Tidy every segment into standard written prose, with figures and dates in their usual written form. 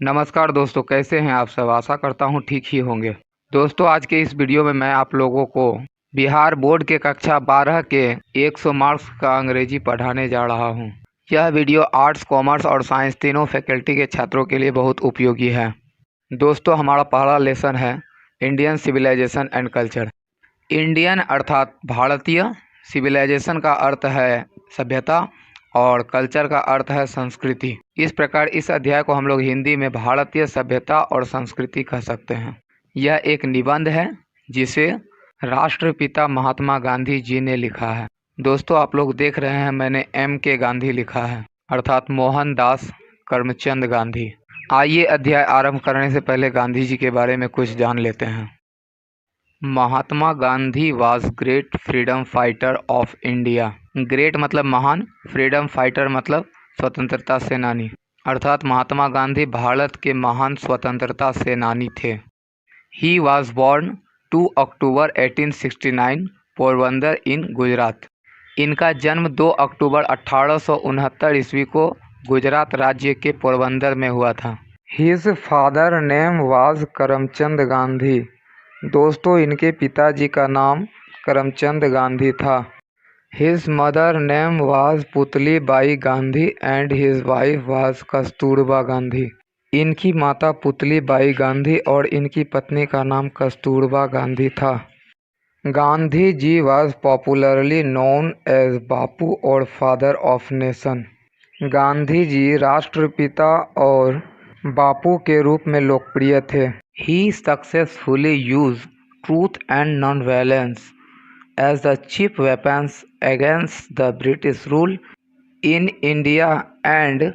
नमस्कार दोस्तों, कैसे हैं आप सब। आशा करता हूं ठीक ही होंगे। दोस्तों, आज के इस वीडियो में मैं आप लोगों को बिहार बोर्ड के कक्षा 12 के 100 मार्क्स का अंग्रेजी पढ़ाने जा रहा हूं। यह वीडियो आर्ट्स, कॉमर्स और साइंस तीनों फैकल्टी के छात्रों के लिए बहुत उपयोगी है। दोस्तों, हमारा पहला लेसन है Indian civilisation and culture. Indian अर्थात भारतीय, सिविलाइजेशन का अर्थ है सभ्यता और कल्चर का अर्थ है संस्कृति। इस प्रकार इस अध्याय को हम लोग हिंदी में भारतीय सभ्यता और संस्कृति कह सकते हैं। यह एक निबंध है जिसे राष्ट्रपिता महात्मा गांधी जी ने लिखा है। दोस्तों, आप लोग देख रहे हैं मैंने M.K. गांधी लिखा है, अर्थात मोहनदास करमचंद गांधी। आइए अध्याय आरंभ करने से पहले गांधी जी के बारे में कुछ जान लेते हैं। Mahatma Gandhi was great freedom fighter of India. Great मतलब महान, फ्रीडम फाइटर मतलब स्वतंत्रता सेनानी, अर्थात महात्मा गांधी भारत के महान स्वतंत्रता सेनानी थे। ही वाज बॉर्न 2 अक्टूबर 1869 पोरबंदर इन गुजरात। इनका जन्म 2 अक्टूबर 1869 ईस्वी को गुजरात राज्य के पोरबंदर में हुआ था। His father name was Karamchand Gandhi. दोस्तों, इनके पिताजी का नाम करमचंद गांधी था। His mother name was Putli Bai Gandhi and his wife was Kasturba Gandhi. इनकी माता पुतली बाई गांधी और इनकी पत्नी का नाम कस्तूरबा गांधी था। Gandhi ji was popularly known as बापू और father of nation. Gandhi ji राष्ट्रपिता और बापू के रूप में लोकप्रिय थे। He successfully used truth and non-violence as the chief weapons against the British rule in India and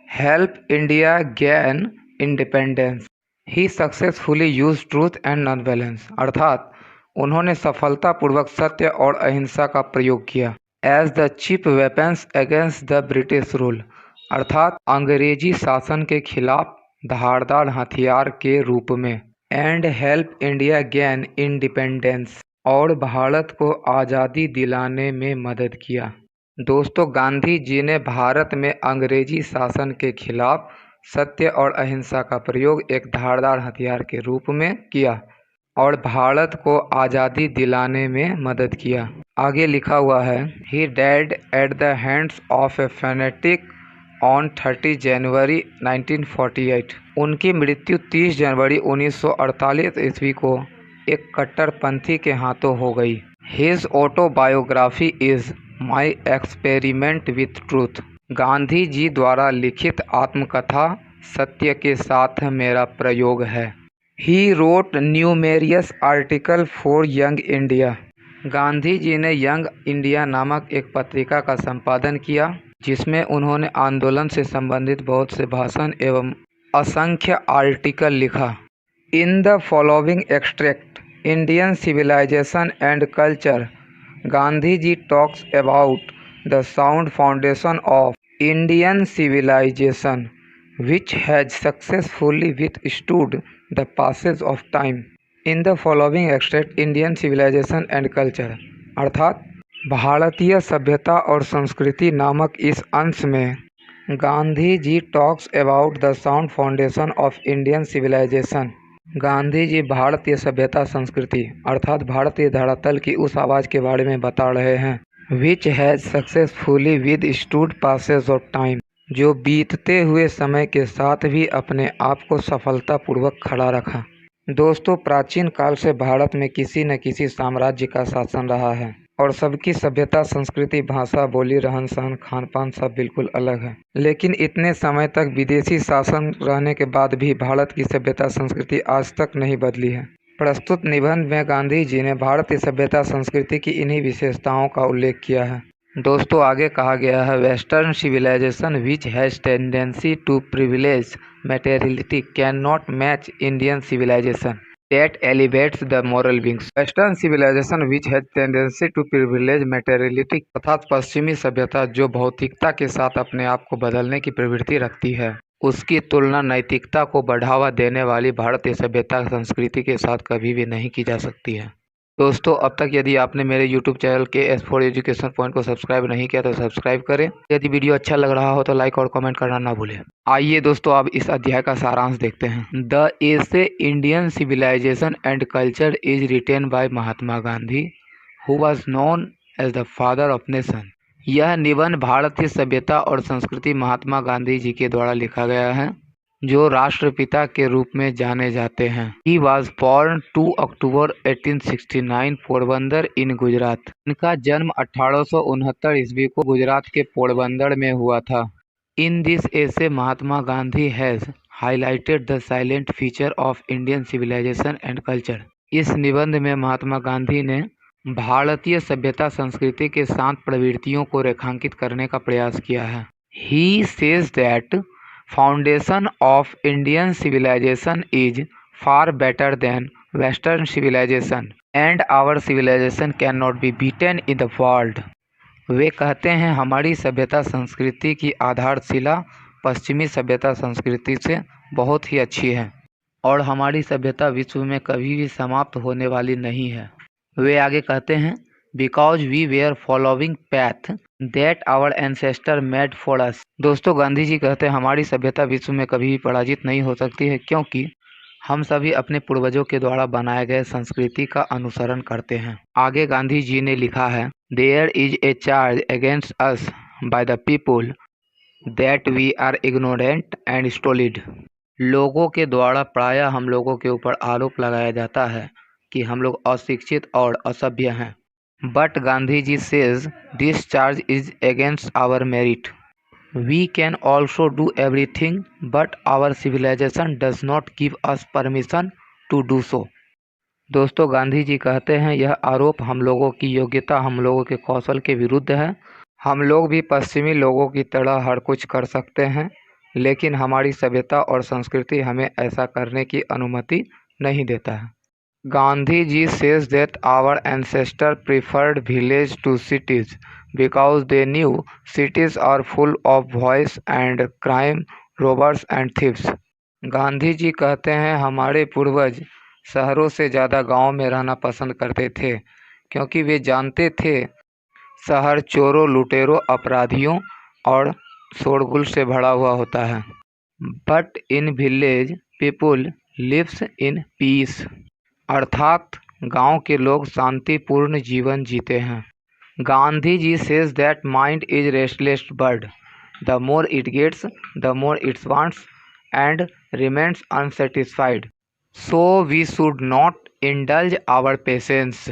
helped India gain independence. He successfully used truth and non-violence, अर्थात उन्होंने सफलतापूर्वक सत्य और अहिंसा का प्रयोग किया। As the chief weapons against the British rule, अर्थात अंग्रेजी शासन के खिलाफ धारदार हथियार के रूप में। And help India gain independence, और भारत को आज़ादी दिलाने में मदद किया। दोस्तों, गांधी जी ने भारत में अंग्रेजी शासन के खिलाफ सत्य और अहिंसा का प्रयोग एक धारदार हथियार के रूप में किया और भारत को आज़ादी दिलाने में मदद किया। आगे लिखा हुआ है, he died at the hands of A fanatic on 30 जनवरी 1948। उनकी मृत्यु 30 जनवरी 1948 ईस्वी को एक कट्टरपंथी के हाथों हो गई। His autobiography is my experiment with truth. Gandhi ji द्वारा लिखित आत्मकथा सत्य के साथ मेरा प्रयोग है। He wrote numerous article for Young India. Gandhi ji ने यंग इंडिया नामक एक पत्रिका का संपादन किया जिसमें उन्होंने आंदोलन से संबंधित बहुत से भाषण एवं असंख्य आर्टिकल लिखा। In the following extract Indian civilisation and culture, Gandhi ji talks about the sound foundation of Indian civilisation which has successfully withstood the passage of time. In the following extract Indian civilisation and culture, अर्थात भारतीय सभ्यता और संस्कृति नामक इस अंश में Gandhi ji talks about the sound foundation of Indian civilisation. Gandhi ji भारतीय सभ्यता संस्कृति अर्थात भारतीय धरातल की उस आवाज़ के बारे में बता रहे हैं। Which has successfully withstood passage of time, जो बीतते हुए समय के साथ भी अपने आप को सफलतापूर्वक खड़ा रखा। दोस्तों, प्राचीन काल से भारत में किसी न किसी साम्राज्य का शासन रहा है और सबकी सभ्यता, संस्कृति, भाषा, बोली, रहन सहन, खान पान सब बिल्कुल अलग है। लेकिन इतने समय तक विदेशी शासन रहने के बाद भी भारत की सभ्यता संस्कृति आज तक नहीं बदली है। प्रस्तुत निबंध में गांधी जी ने भारतीय सभ्यता संस्कृति की इन्हीं विशेषताओं का उल्लेख किया है। दोस्तों, आगे कहा गया है, western civilisation which has tendency to privilege materiality cannot match Indian civilization that elevates the moral beings. Western civilization which has tendency to privilege materiality, अर्थात पश्चिमी सभ्यता जो भौतिकता के साथ अपने आप को बदलने की प्रवृत्ति रखती है, उसकी तुलना नैतिकता को बढ़ावा देने वाली भारतीय सभ्यता संस्कृति के साथ कभी भी नहीं की जा सकती है। दोस्तों अब तक यदि आपने मेरे YouTube चैनल के S4 एजुकेशन पॉइंट को सब्सक्राइब नहीं किया तो सब्सक्राइब करें। यदि वीडियो अच्छा लग रहा हो तो लाइक और कमेंट करना ना भूलें। आइए दोस्तों अब इस अध्याय का सारांश देखते हैं। The essay Indian civilisation and culture is written by Mahatma Gandhi who was known as the father of nation. यह निबंध भारतीय सभ्यता और संस्कृति महात्मा गांधी जी के द्वारा लिखा गया है, जो राष्ट्रपिता के रूप में जाने जाते हैं। He was born 2 अक्टूबर 1869 पोरबंदर इन गुजरात। इनका जन्म 1869 ईस्वी को गुजरात के पोरबंदर में हुआ था। In this essay Mahatma Gandhi has highlighted the silent feature of Indian civilisation and culture. इस निबंध में महात्मा गांधी ने भारतीय सभ्यता संस्कृति के शांत प्रवृत्तियों को रेखांकित करने का प्रयास किया है। He says that foundation of Indian civilization is far better than Western civilization and our civilization cannot be beaten in the world। वे कहते हैं हमारी सभ्यता संस्कृति की आधारशिला पश्चिमी सभ्यता संस्कृति से बहुत ही अच्छी है और हमारी सभ्यता विश्व में कभी भी समाप्त होने वाली नहीं है। वे आगे कहते हैं because we were following path that our ancestor made for us. दोस्तों गांधी जी कहते हैं हमारी सभ्यता विश्व में कभी भी पराजित नहीं हो सकती है क्योंकि हम सभी अपने पूर्वजों के द्वारा बनाए गए संस्कृति का अनुसरण करते हैं। आगे गांधी जी ने लिखा है there is a charge against us by the people that we are ignorant and stolid. लोगों के द्वारा प्रायः हम लोगों के ऊपर आरोप लगाया जाता है कि हम लोग अशिक्षित और असभ्य हैं। But Gandhiji says this charge is against our merit. We can also do everything, but our civilization does not give us permission to do so। दोस्तों गांधी जी कहते हैं यह आरोप हम लोगों की योग्यता, हम लोगों के कौशल के विरुद्ध है। हम लोग भी पश्चिमी लोगों की तरह हर कुछ कर सकते हैं, लेकिन हमारी सभ्यता और संस्कृति हमें ऐसा करने की अनुमति नहीं देता है। Gandhiji says that our ancestors preferred villages to cities because they knew cities are full of vice and crime, robbers and thieves। Gandhi ji कहते हैं हमारे पूर्वज शहरों से ज़्यादा गांव में रहना पसंद करते थे क्योंकि वे जानते थे शहर चोरों, लुटेरों, अपराधियों और शोरगुल से भरा हुआ होता है। But in village people lives in peace, अर्थात गांव के लोग शांतिपूर्ण जीवन जीते हैं। Gandhi ji says that mind is restless bird, the more it gets the more its wants and remains unsatisfied, so we should not indulge our patience.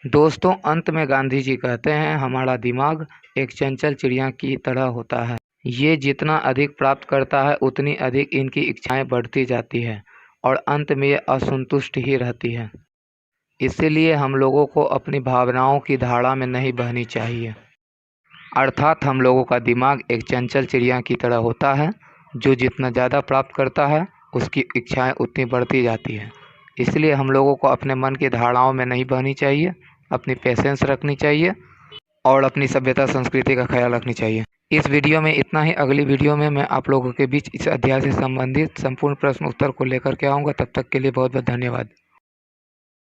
दोस्तों अंत में गांधी जी कहते हैं हमारा दिमाग एक चंचल चिड़िया की तरह होता है। ये जितना अधिक प्राप्त करता है उतनी अधिक इनकी इच्छाएं बढ़ती जाती है और अंत में ये असंतुष्ट ही रहती है। इसीलिए हम लोगों को अपनी भावनाओं की धारा में नहीं बहनी चाहिए। अर्थात हम लोगों का दिमाग एक चंचल चिड़िया की तरह होता है, जो जितना ज़्यादा प्राप्त करता है उसकी इच्छाएं उतनी बढ़ती जाती हैं। इसलिए हम लोगों को अपने मन की धारणाओं में नहीं बहनी चाहिए, अपनी पेशेंस रखनी चाहिए और अपनी सभ्यता संस्कृति का ख्याल रखनी चाहिए। इस वीडियो में इतना ही। अगली वीडियो में मैं आप लोगों के बीच इस अध्याय से संबंधित संपूर्ण प्रश्न उत्तर को लेकर के आऊँगा। तब तक के लिए बहुत बहुत धन्यवाद।